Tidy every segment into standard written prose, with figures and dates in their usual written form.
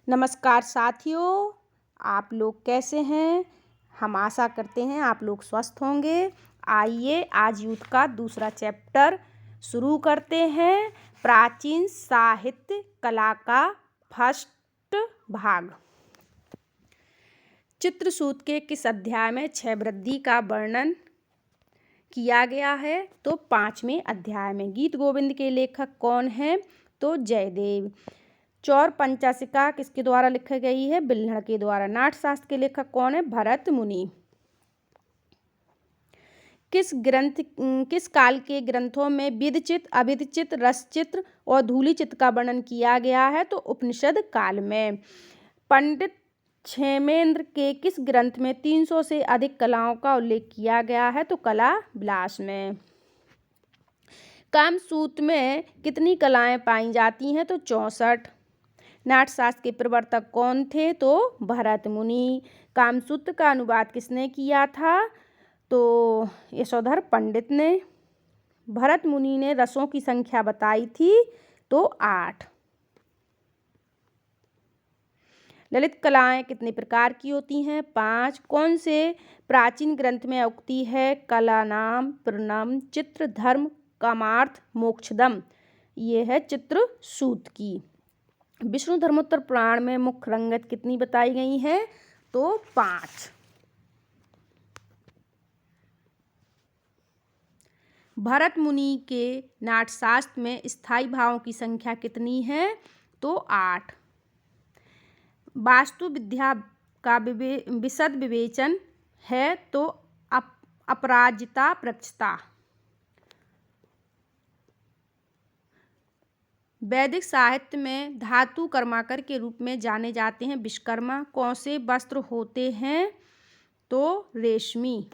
नमस्कार साथियों, आप लोग कैसे हैं। हम आशा करते हैं आप लोग स्वस्थ होंगे। आइए आज युद्ध का दूसरा चैप्टर शुरू करते हैं। प्राचीन साहित्य कला का फर्स्ट भाग। चित्रसूत के किस अध्याय में क्षय वृद्धि का वर्णन किया गया है? तो 5वें अध्याय में। गीत गोविंद के लेखक कौन हैं? तो जयदेव। चौर पंचाशिका किसके द्वारा लिखी गई है? बिल्हण के द्वारा। नाट्यशास्त्र के लेखक कौन है? भरत मुनि। किस काल के ग्रंथों में विधचित्र, अभिधचित्र, रसचित्र और धूलिचित्र का वर्णन किया गया है? तो उपनिषद काल में। पंडित क्षेमेंद्र के किस ग्रंथ में 300 से अधिक कलाओं का उल्लेख किया गया है? तो कला विलास में। कामसूत्र में कितनी कलाएं पाई जाती हैं? तो 64। नाट्यशास्त्र के प्रवर्तक कौन थे? तो भरत मुनि। कामसूत्र का अनुवाद किसने किया था? तो यशोधर पंडित ने। भरत मुनि ने रसों की संख्या बताई थी तो 8। ललित कलाएं कितने प्रकार की होती हैं? 5। कौन से प्राचीन ग्रंथ में उक्ति है? कला नाम, प्रणम, चित्र, धर्म, कामार्थ, मोक्षदम। ये है चित्रसूत की। विष्णु धर्मोत्तर पुराण में मुख्य रंगत कितनी बताई गई है? तो 5। भरत मुनि के नाट्यशास्त्र में स्थायी भावों की संख्या कितनी है? तो 8। वास्तु विद्या का विशद विवेचन है तो अपराजिता प्रक्षता। वैदिक साहित्य में धातु कर्माकर के रूप में जाने जाते हैं विश्वकर्मा। कौन से वस्त्र होते हैं? तो रेशमी।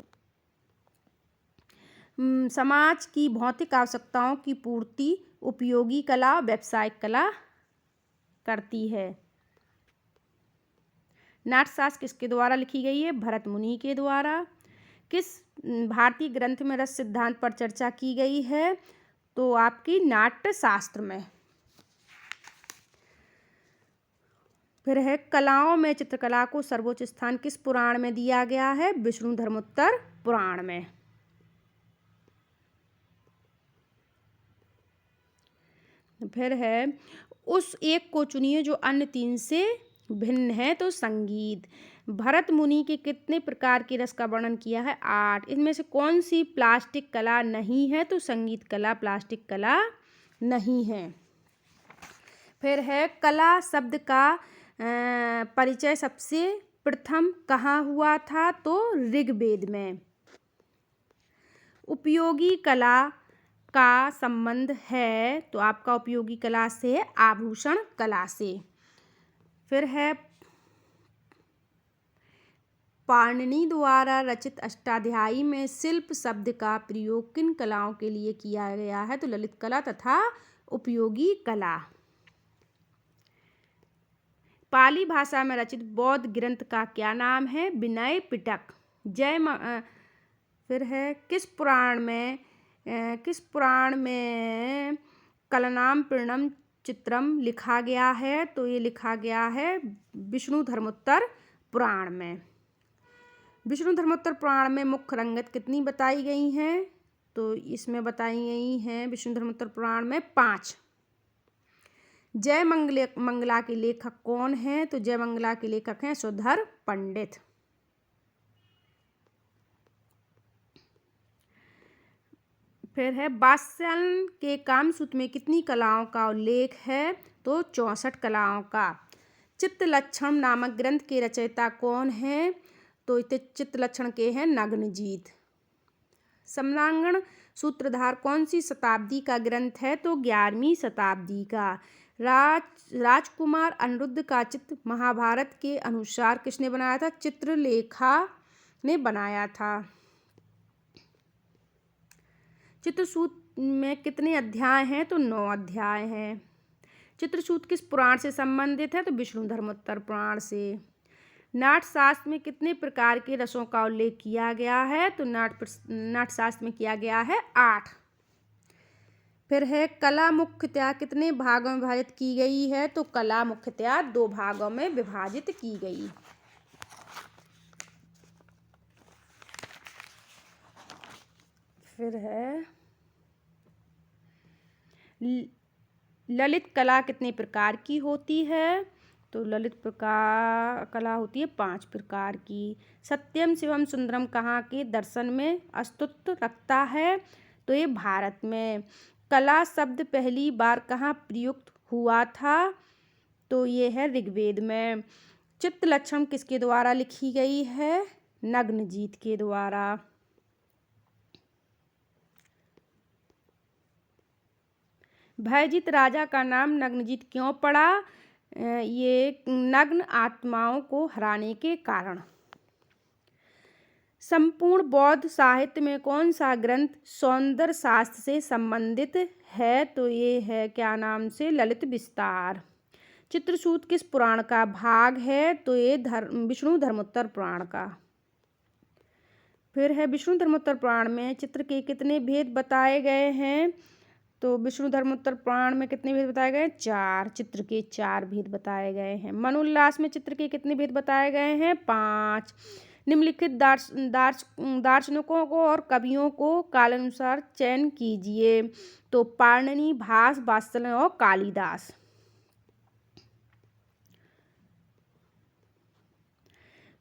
समाज की भौतिक आवश्यकताओं की पूर्ति उपयोगी कला, व्यावसायिक कला करती है। नाट्यशास्त्र किसके द्वारा लिखी गई है? भरत मुनि के द्वारा। किस भारतीय ग्रंथ में रस सिद्धांत पर चर्चा की गई है? तो आपकी नाट्यशास्त्र में। फिर है कलाओं में चित्रकला को सर्वोच्च स्थान किस पुराण में दिया गया है? विष्णु धर्मोत्तर पुराण में। फिर है उस एक को चुनिए जो अन्य 3 से भिन्न है। तो संगीत। भरत मुनि के कितने प्रकार के रस का वर्णन किया है? 8। इनमें से कौन सी प्लास्टिक कला नहीं है? तो संगीत कला प्लास्टिक कला नहीं है। फिर है कला शब्द का परिचय सबसे प्रथम कहाँ हुआ था? तो ऋग्वेद में। उपयोगी कला का संबंध है तो आपका उपयोगी कला से है आभूषण कला से। फिर है पाणिनि द्वारा रचित अष्टाध्यायी में शिल्प शब्द का प्रयोग किन कलाओं के लिए किया गया है? तो ललित कला तथा उपयोगी कला। पाली भाषा में रचित बौद्ध ग्रंथ का क्या नाम है? विनय पिटक। फिर है किस पुराण में कलनाम प्रणम चित्रम लिखा गया है? तो ये लिखा गया है विष्णु धर्मोत्तर पुराण में। विष्णु धर्मोत्तर पुराण में मुख्य रंगत कितनी बताई गई हैं? तो इसमें बताई गई हैं विष्णु धर्मोत्तर पुराण में 5। जय मंगला के लेखक कौन हैं? तो जय मंगला के लेखक हैं यशोधर पंडित। फिर है वात्स्ययन के कामसूत्र में कितनी कलाओं का उल्लेख है? तो 64 कलाओं का। चित्तलक्षण नामक ग्रंथ के रचयिता कौन हैं? तो चित्तलक्षण के हैं नग्नजीत। समलांगण सूत्रधार कौन सी शताब्दी का ग्रंथ है? तो 11वीं शताब्दी का। राजकुमार अनिरुद्ध का चित्र महाभारत के अनुसार किसने बनाया था? चित्रलेखा ने बनाया था। चित्रसूत में कितने अध्याय हैं? तो 9 अध्याय हैं। चित्रसूत किस पुराण से संबंधित है? तो विष्णु धर्मोत्तर पुराण से। नाट्यशास्त्र में कितने प्रकार के रसों का उल्लेख किया गया है? तो नाट्यशास्त्र में किया गया है 8। फिर है कला मुख्यतया कितने भागों में विभाजित की गई है? तो कला मुख्यतया 2 भागों में विभाजित की गई। फिर है ललित कला कितने प्रकार की होती है? तो ललित कला होती है 5 प्रकार की। सत्यम शिवम सुंदरम कहाँ के दर्शन में अस्तित्व रखता है? तो ये भारत में। कला शब्द पहली बार कहाँ प्रयुक्त हुआ था? तो ये है ऋग्वेद में। चित्तलक्षण किसके द्वारा लिखी गई है? नग्नजीत के द्वारा। भयजीत राजा का नाम नग्नजीत क्यों पड़ा? ये नग्न आत्माओं को हराने के कारण। संपूर्ण बौद्ध साहित्य में कौन सा ग्रंथ सौंदर्य शास्त्र से संबंधित है? तो ये है क्या नाम से? ललित विस्तार। चित्रसूत किस पुराण का भाग है? तो ये विष्णु धर्मोत्तर पुराण का। फिर है विष्णु धर्मोत्तर पुराण में चित्र के कितने भेद बताए गए हैं? तो विष्णु धर्मोत्तर पुराण में कितने भेद बताए गए? 4। चित्र के 4 भेद बताए गए हैं। मनोल्लास में चित्र के कितने भेद बताए गए हैं? 5। निम्नलिखित दार्शनिकों को और कवियों को कालानुसार चयन कीजिए। तो पाणिनि, भास, वात्स्ययन और कालिदास।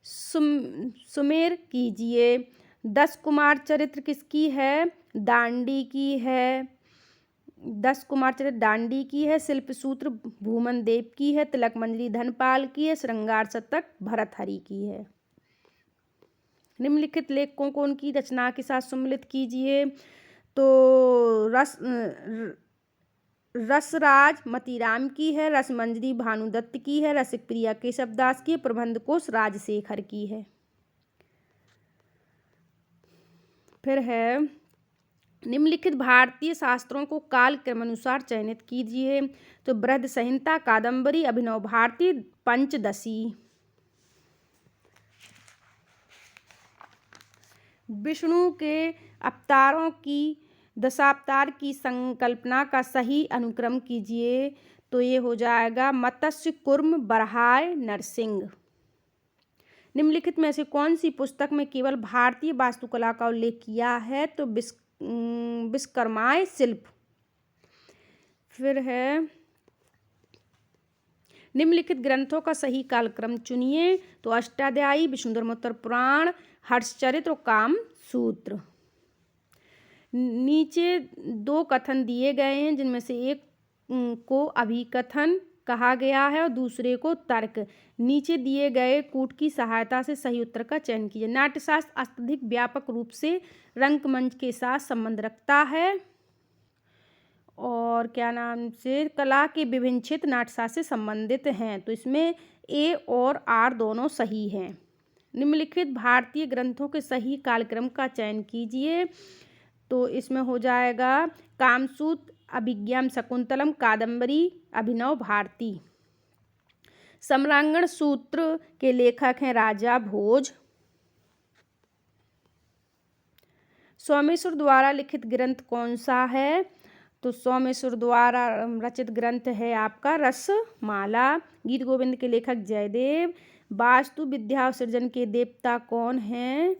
सुमेर कीजिए। 10 कुमार चरित्र किसकी है? दांडी की है। 10 कुमार चरित्र दांडी की है। शिल्पसूत्र भूमन देव की है। तिलक मंजरी धनपाल की है। श्रृंगार शतक भर्तृहरि की है। निम्नलिखित लेखकों को उनकी रचना के साथ सम्मिलित कीजिए। तो रसराज मतीराम की है। रसमंजरी भानुदत्त की है। रसिक प्रिया केशवदास की। प्रबंध कोश राजशेखर की है। फिर है निम्नलिखित भारतीय शास्त्रों को काल क्रमानुसार चयनित कीजिए। तो बृहद संहिता, कादम्बरी, अभिनव भारती, पंचदशी। विष्णु के अवतारों की दशावतार की संकल्पना का सही अनुक्रम कीजिए। तो ये हो जाएगा मत्स्य, कूर्म, वराह, नरसिंह। निम्नलिखित में से कौन सी पुस्तक में केवल भारतीय वास्तुकला का उल्लेख किया है? तो विश्वकर्माय शिल्प। फिर है निम्नलिखित ग्रंथों का सही कालक्रम चुनिए। तो अष्टाध्यायी, विष्णु धर्मोत्तर पुराण, हर्षचरित्र और कामसूत्र। नीचे 2 कथन दिए गए हैं जिनमें से एक को अभिकथन कहा गया है और दूसरे को तर्क। नीचे दिए गए कूट की सहायता से सही उत्तर का चयन कीजिए। नाट्यशास्त्र अत्यधिक व्यापक रूप से रंगमंच के साथ संबंध रखता है और क्या नाम से कला के विभिन्न क्षेत्र नाट्यशास्त्र से संबंधित हैं। तो इसमें ए और आर दोनों सही हैं। निम्नलिखित भारतीय ग्रंथों के सही कालक्रम का चयन कीजिए। तो इसमें हो जाएगा कामसूत्र, अभिज्ञान शकुंतलम, कादम्बरी, अभिनव भारती। सम्रांगण सूत्र के लेखक हैं राजा भोज। सोमेश्वर द्वारा लिखित ग्रंथ कौन सा है? तो सोमेश्वर द्वारा रचित ग्रंथ है आपका रसमाला। गीत गोविंद के लेखक जयदेव। वास्तु विद्या और सृजन के देवता कौन हैं?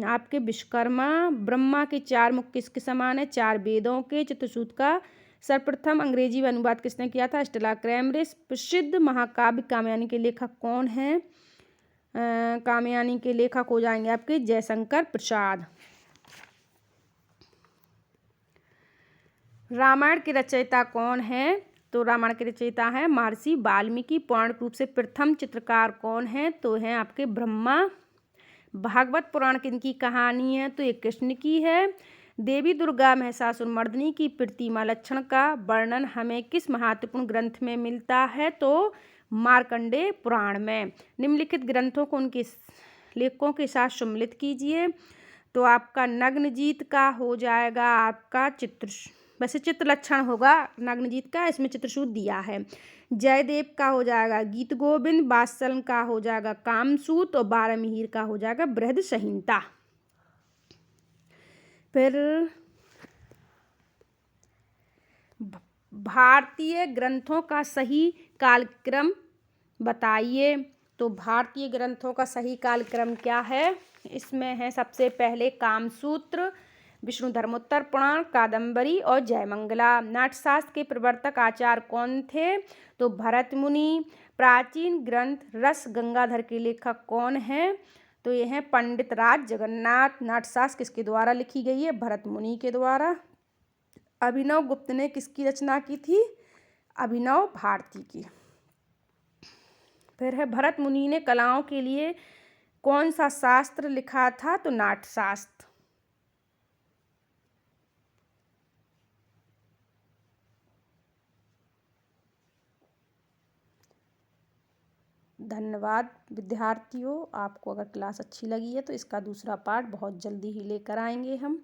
आपके विश्वकर्मा। ब्रह्मा के 4 मुख किसके समान है? 4 वेदों के। चित्रसूत का सर्वप्रथम अंग्रेजी में अनुवाद किसने किया था? स्टेला क्रैमरिस। प्रसिद्ध महाकाव्य कामयानी के लेखक कौन हैं? कामयानी के लेखक हो जाएंगे आपके जयशंकर प्रसाद। रामायण के रचयिता कौन है? तो रामायण के रचयिता है महर्षि वाल्मीकि। पौराणिक रूप से प्रथम चित्रकार कौन है? तो हैं आपके ब्रह्मा। भागवत पुराण किनकी कहानी है? तो ये कृष्ण की है। देवी दुर्गा महिषासुर मर्दिनी की प्रतिमा लक्षण का वर्णन हमें किस महत्वपूर्ण ग्रंथ में मिलता है? तो मार्कंडेय पुराण में। निम्नलिखित ग्रंथों को उनके लेखकों के साथ सम्मिलित कीजिए। तो आपका नग्नजीत का हो जाएगा आपका वैसे चित्र लक्षण होगा नग्नजीत का, इसमें चित्रसूत दिया है। जयदेव का हो जाएगा गीत गोविंद। वात्स्ययन का हो जाएगा कामसूत्र और 12 मिहिर का हो जाएगा बृहद संहिता। फिर भारतीय ग्रंथों का सही कालक्रम बताइए। तो भारतीय ग्रंथों का सही कालक्रम क्या है? इसमें है सबसे पहले कामसूत्र, विष्णु धर्मोत्तर पुराण, कादम्बरी और जयमंगला। नाट्यशास्त्र के प्रवर्तक आचार्य कौन थे? तो भरत मुनि। प्राचीन ग्रंथ रस गंगाधर के लेखक कौन हैं? तो ये हैं पंडित राज जगन्नाथ। नाट्यशास्त्र किसके द्वारा लिखी गई है? भरत मुनि के द्वारा। अभिनव गुप्त ने किसकी रचना की थी? अभिनव भारती की। फिर है भरत मुनि ने कलाओं के लिए कौन सा शास्त्र लिखा था? तो नाट्यशास्त्र। धन्यवाद विद्यार्थियों। आपको अगर क्लास अच्छी लगी है तो इसका दूसरा पार्ट बहुत जल्दी ही लेकर आएंगे हम।